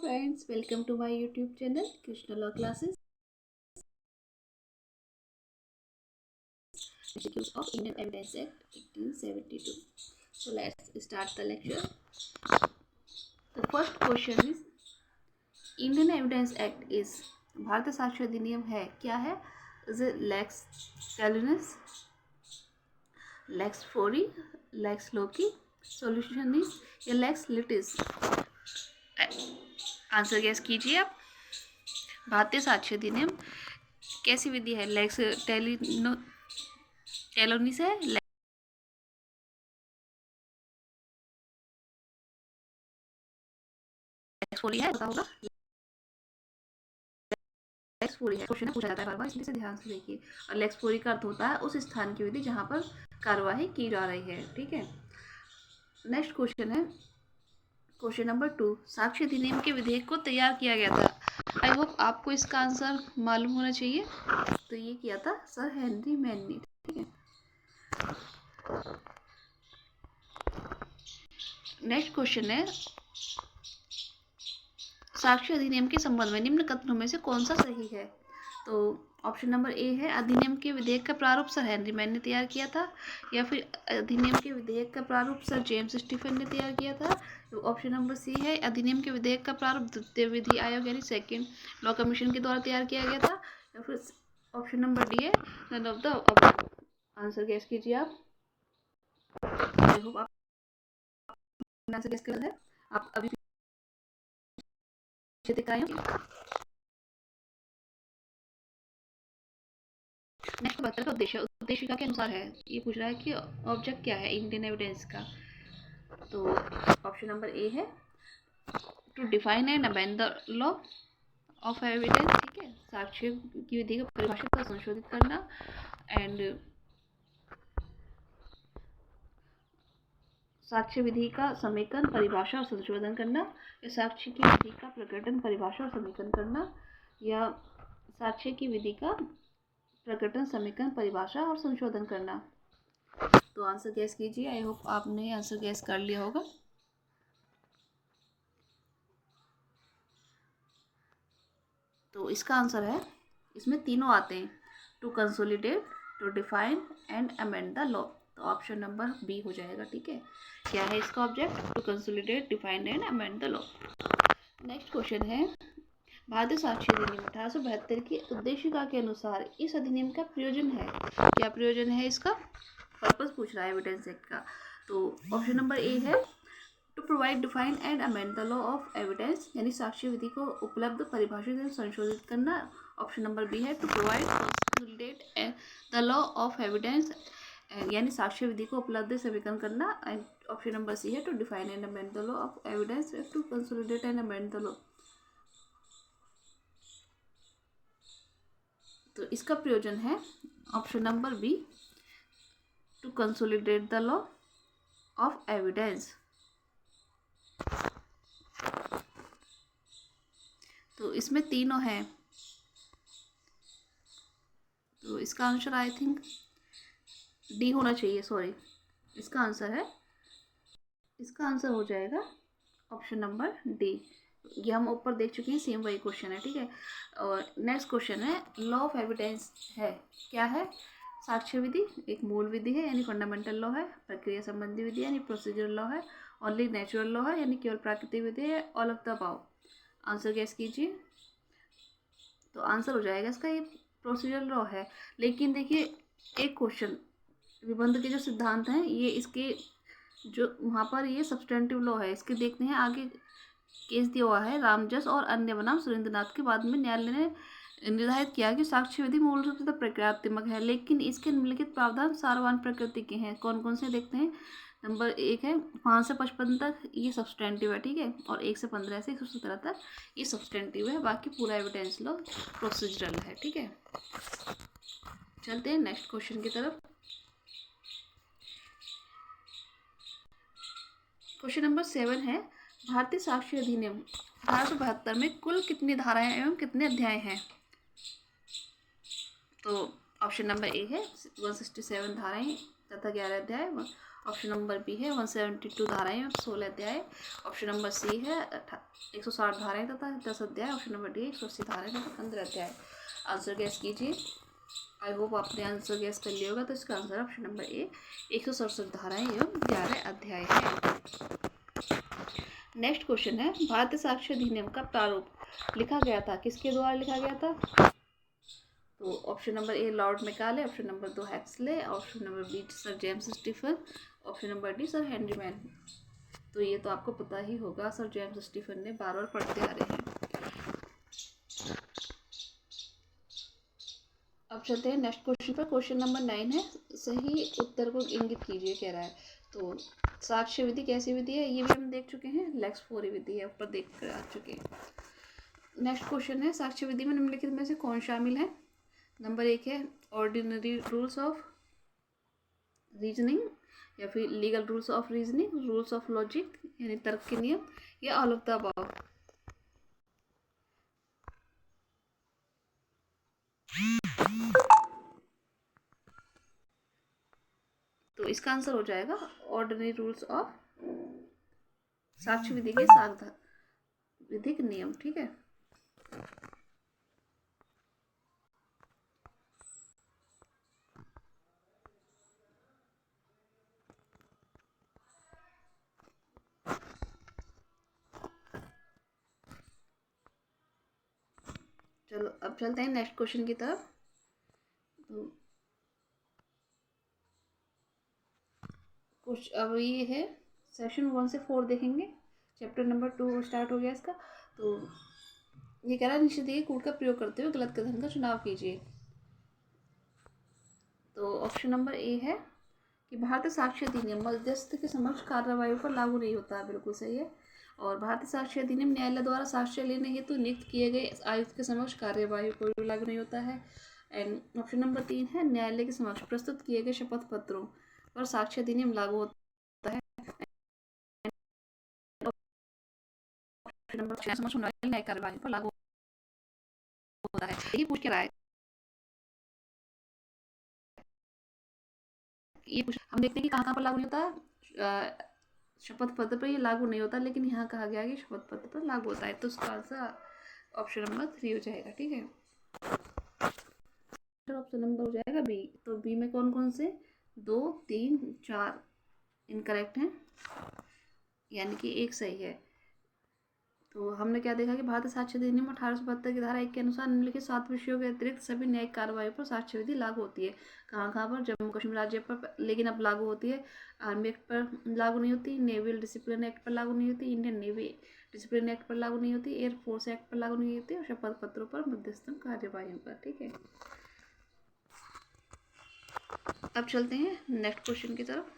friends, welcome to my YouTube channel Krishna Law Classes. Institute of Indian Evidence Act 1872. So let's start the lecture. The first question is Indian Evidence Act is भारतीय साक्ष्य अधिनियम है क्या है? Is it lex talionis, lex fori, lex loci, solutionis या lex litis? Answer guess कीजिए आप. भारतीय साक्ष्य अधिनियम कैसी विधि है? लेक्स टेलोनिस है, लेक्स फोरी है, पता होगा. लेक्स फोरी है, क्वेश्चन पूछा जाता है बार बार, इसलिए ध्यान से देखिए. और लेक्स फोरी का अर्थ होता है उस स्थान की विधि जहाँ पर कार्यवाही की जा रही है. ठीक है. नेक्स्ट क्वेश्चन है क्वेश्चन नंबर 2. साक्ष्य अधिनियम के विधेयक को तैयार किया गया था. आई होप आपको इसका आंसर मालूम होना चाहिए. तो ये किया था सर हेनरी मैन ने. ठीक है. नेक्स्ट क्वेश्चन है साक्ष्य अधिनियम के संबंध में निम्न कथनों में से कौन सा सही है? तो ऑप्शन नंबर ए है अधिनियम के विधेयक का प्रारूप सर हेनरी मैन ने तैयार किया था, या फिर अधिनियम के विधेयक का प्रारूप सर जेम्स स्टीफन ने तैयार किया था. तो ऑप्शन नंबर सी है अधिनियम के विधेयक का प्रारूप द्वितीय विधि आयोग यानी सेकेंड लॉ कमीशन के द्वारा तैयार किया गया था, या फिर ऑप्शन नंबर डी है none of the above. Answer guess कीजिए आप. आई होप आप आंसर गैस कर है. आप अभी नेक्स्ट 72 का उद्देशिका के अनुसार है. ये पूछ रहा है कि ऑब्जेक्ट क्या है इंडियन एविडेंस का. तो ऑप्शन नंबर ए है to define and amend the law of evidence. ठीक है. साक्ष्य की विधि को परिभाषित कर संशोधित करना एंड साक्ष्य विधि का समेकन परिभाषा और संशोधन करना, या साक्ष्य की विधि का प्रकटन परिभाषा और समेकन करना, या साक्ष्य की विधि का प्रकटन समेकन परिभाषा और संशोधन करना. तो आंसर गैस कीजिए. आई होप आपने आंसर गैस कर लिया होगा. तो इसका आंसर है, इसमें तीनों आते हैं, to consolidate, to define and amend the law. तो ऑप्शन नंबर बी हो जाएगा. ठीक है. क्या है इसका object? To consolidate, define and amend the law. Next question है भारतीय साक्ष्य अधिनियम 1872 की उद्देशिका के अनुसार इस अधिनियम का प्रयोजन है. क्या प्रयोजन है इसका? पर्पस पूछ रहा है एविडेंस एक्ट का. तो ऑप्शन नंबर ए है to provide, define and amend the law of evidence यानी साक्ष्य विधि को उपलब्ध, परिभाषित एवं संशोधित करना. ऑप्शन नंबर बी है to provide, consolidate the law of evidence यानी साक्ष्य विधि को उपलब्ध समीकरण करना. एंड ऑप्शन नंबर सी है to define and amend the law of evidence, to consolidate and amend the law. तो इसका प्रयोजन है option number B to consolidate the law of evidence. तो इसमें तीनों हैं. तो इसका आंसर आई थिंक डी होना चाहिए. सॉरी, इसका आंसर हो जाएगा ऑप्शन नंबर डी. ये हम ऊपर देख चुके हैं, सेम वही क्वेश्चन है. ठीक है. और नेक्स्ट क्वेश्चन है लॉ ऑफ एविडेंस है क्या है? साक्ष्य विधि एक मूल विधि है यानी फंडामेंटल लॉ है. प्रक्रिया संबंधी विधि यानी प्रोसीजरल लॉ है. ओनली नेचुरल लॉ है यानी केवल प्राकृतिक विधि है. All of the above. Answer guess कीजिए. तो आंसर हो जाएगा इसका ये प्रोसीजरल लॉ है. लेकिन देखिए एक क्वेश्चन, विबंध के जो सिद्धांत हैं ये इसके जो वहाँ पर ये सब्सटेंटिव लॉ है. इसके देखते हैं आगे केस दिया हुआ है रामजस और अन्य बनाम सुरेंद्रनाथ के. बाद में न्यायालय ने निर्धारित किया कि साक्ष्य विधि मूल रूप से तो प्रक्रियात्मक है, लेकिन इसके निम्नलिखित प्रावधान सारवान प्रकृति के हैं. कौन कौन से देखते हैं. नंबर 1 है 5 से 55 तक ये सब्सटेंटिव है. ठीक है. और 1 से 15 से 117 तक ये सब्सटेंटिव है. बाकी पूरा एविडेंस लॉ प्रोसीजरल है. ठीक है. चलते हैं नेक्स्ट क्वेश्चन की तरफ. क्वेश्चन नंबर 7 है भारतीय साक्ष्य अधिनियम 1872 में कुल कितनी धाराएं एवं कितने अध्याय हैं? तो ऑप्शन नंबर ए है 167 धाराएं तथा 11 अध्याय. ऑप्शन नंबर बी है 172 धाराएं 16 अध्याय। ऑप्शन नंबर सी है 160 धाराएं तथा 10 अध्याय। ऑप्शन नंबर डी 180 धाराएं तथा 15 अध्याय। आंसर गैस कीजिए। आई होप आपने आंसर गैस कर लिया होगा। तो इसका आंसर ऑप्शन नंबर ए 167 धाराएं एवं 11 अध्याय है। नेक्स्ट क्वेश्चन है, भारतीय साक्ष्य अधिनियम का प्रारूप लिखा गया था, किसके द्वारा लिखा गया था? तो option number A Lord Macaulay, option number 2 Huxley, option number B sir James Stephen, option number D sir Henry Maine. तो ये तो आपको पता ही होगा, सर जेम्स स्टीफन ने बार बार पढ़ते आ रहे हैं। अब चलते हैं नेक्स्ट क्वेश्चन पर। क्वेश्चन नंबर 9 है, सही उत्तर को इंगित कीजिए कह रहा है। तो साक्ष्य विधि कैसी विधि है, ये भी हम देख चुके हैं। लेक्स फोरी विधि है, ऊपर देख कर आ चुके हैं। नेक्स्ट क्वेश्चन है, साक्ष्य विधि में निम्नलिखित में से कौन शामिल है? नंबर 1 है ऑर्डिनरी रूल्स ऑफ रीजनिंग, या फिर legal rules of reasoning, rules of logic यानी तर्क के नियम, या ऑल ऑफ द अबव। तो इसका आंसर हो जाएगा ऑर्डिनरी रूल्स ऑफ साक्ष्य विधि के विधिक नियम। ठीक है, चलो अब चलते हैं नेक्स्ट क्वेश्चन की तरफ। कुछ अब ये है सेशन 1 से 4 देखेंगे। चैप्टर नंबर 2 स्टार्ट हो गया इसका। तो ये कह रहा है, निश्चित दिए कूट का प्रयोग करते हुए गलत कथन का चुनाव कीजिए। तो ऑप्शन नंबर ए है कि भारतीय साक्ष्य अधिनियम मध्यस्थ के समक्ष कार्रवाई पर लागू नहीं होता, बिल्कुल सही है। और भारतीय साक्ष्य अधिनियम न्यायालय द्वारा साक्ष्य लेने हेतु नियुक्त किए गए आयुक्त के समक्ष कार्यवाही पर लागू नहीं होता है। एंड ऑप्शन नंबर 3 है, न्यायालय के समक्ष प्रस्तुत किए गए शपथ पत्रों पर साक्ष्य अधिनियम लागू होता है। ऑप्शन नंबर 6 समक्ष न्यायिक कार्यवाही पर लागू होता है। ये पूछ के रहा है, ये कुछ हम देखते हैं कि कहाँ पर लागू नहीं होता। शपथ पत्र पर ये लागू नहीं होता, लेकिन यहाँ कहा गया कि शपथ पत्र पर लागू होता है। तो उसका आंसर ऑप्शन नंबर 3 हो जाएगा। ठीक है, ऑप्शन नंबर हो जाएगा बी। तो बी में कौन कौन से 2, 3, 4 इनकरेक्ट हैं, यानी कि एक सही है। तो हमने क्या देखा कि भारतीय साक्ष्य अधिनियम 1872 की धारा 1 के अनुसार निम्नलिखित 7 विषयों के अतिरिक्त सभी न्यायिक कार्रवाई पर साक्ष्य विधि लागू होती है। कहाँ कहाँ पर? जम्मू कश्मीर राज्य पर, लेकिन अब लागू होती है। आर्मी एक्ट पर लागू नहीं होती, नेवल डिसिप्लिन एक्ट पर लागू नहीं होती, इंडियन नेवी डिसिप्लिन एक्ट पर लागू नहीं होती, एयरफोर्स एक्ट पर लागू नहीं होती, और शपथ पत्रों पर मध्यस्थम कार्यवाही पर। ठीक है, अब चलते हैं नेक्स्ट क्वेश्चन की तरफ।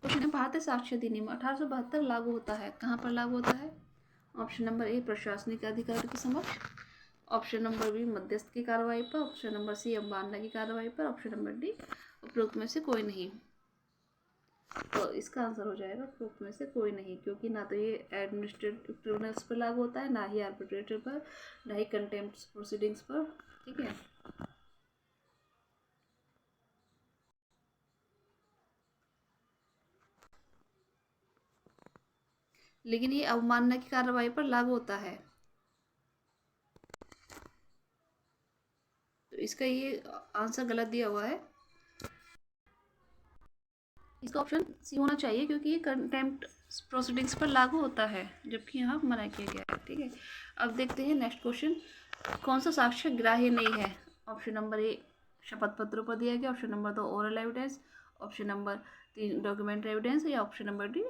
क्वेश्चन है, भारतीय साक्ष्य अधिनियम 1872 लागू होता है, कहाँ पर लागू होता है? ऑप्शन नंबर ए प्रशासनिक अधिकारी के समक्ष, ऑप्शन नंबर बी मध्यस्थ की कार्रवाई पर, ऑप्शन नंबर सी अवमानना की कार्रवाई पर, ऑप्शन नंबर डी उपरोक्त में से कोई नहीं। तो इसका आंसर हो जाएगा उपरोक्त में से कोई नहीं, क्योंकि ना तो ये एडमिनिस्ट्रेटिव ट्रिब्यूनल्स पर लागू होता है, ना ही आर्बिट्रेटर पर, ना ही कंटेम्प्ट प्रोसीडिंग्स पर। ठीक है, लेकिन ये अवमानना की कार्रवाई पर लागू होता है। तो इसका ये आंसर गलत दिया हुआ है। इसका ऑप्शन सी होना चाहिए, क्योंकि ये कंटेम्प्ट प्रोसीडिंग्स पर लागू होता है, जबकि यहाँ मना किया गया है। ठीक है, अब देखते हैं नेक्स्ट क्वेश्चन। कौन सा साक्ष्य ग्राह्य नहीं है? ऑप्शन नंबर ए शपथ पत्रों पर दिया गया, option number 2 oral evidence, option number 3 documentary evidence, या option number D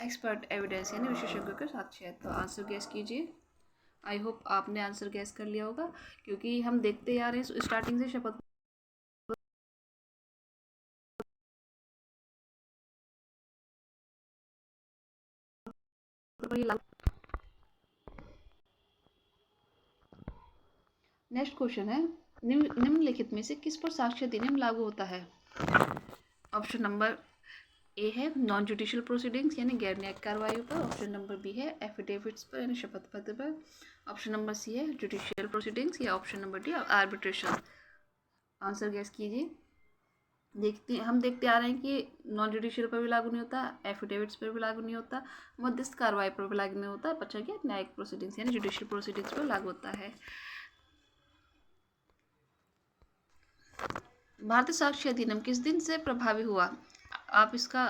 expert evidence यानी विशेषज्ञों के साक्ष्य है। तो आंसर गैस कीजिए। आई होप आपने आंसर गैस कर लिया होगा, क्योंकि हम देखते आ रहे हैं स्टार्टिंग से शपथ नेक्स्ट क्वेश्चन है, निम्नलिखित में से किस पर साक्ष्य अधिनियम लागू होता है? ऑप्शन नंबर ए है नॉन जुडिशियल प्रोसीडिंग्स यानी गैर न्यायिक कार्रवाई पर, ऑप्शन नंबर बी है एफिडेविट्स पर यानी शपथ पत्र पर, ऑप्शन नंबर सी है जुडिशियल प्रोसीडिंग्स, या option number D arbitration. Answer guess कीजिए। हम देखते आ रहे हैं कि नॉन जुडिशियल पर भी लागू नहीं होता, एफिडेविट्स पर भी लागू नहीं होता, मध्यस्थ कार्रवाई पर भी लागू नहीं होता, बचा क्या न्यायिक प्रोसीडिंग्स यानी जुडिशियल प्रोसीडिंग्स पर लागू होता है। भारतीय साक्ष्य अधिनियम किस दिन से प्रभावी हुआ? आप इसका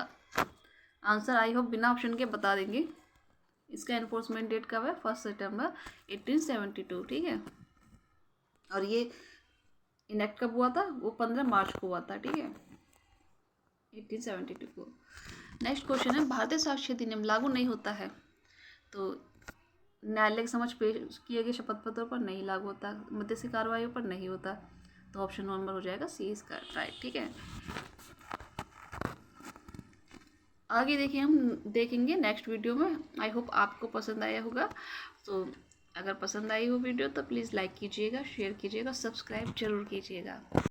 आंसर आई होप बिना ऑप्शन के बता देंगे। इसका एनफोर्समेंट डेट कब है? 1 सितंबर 1872, ठीक है। और ये इनेक्ट कब हुआ था? वो 15 मार्च को हुआ था, ठीक है, 1872 को। नेक्स्ट क्वेश्चन है, भारतीय साक्ष्य अधिनियम लागू नहीं होता है तो न्यायालय के समक्ष पेश किए गए शपथ पत्रों पर नहीं लागू होता, मध्यस्थी कार्रवाई पर नहीं होता, तो ऑप्शन नंबर हो जाएगा सी इसका राइट, ठीक है। आगे देखिए, हम देखेंगे नेक्स्ट वीडियो में। आई होप आपको पसंद आया होगा। तो अगर पसंद आई हो वीडियो तो प्लीज़ लाइक कीजिएगा, शेयर कीजिएगा, सब्सक्राइब जरूर कीजिएगा।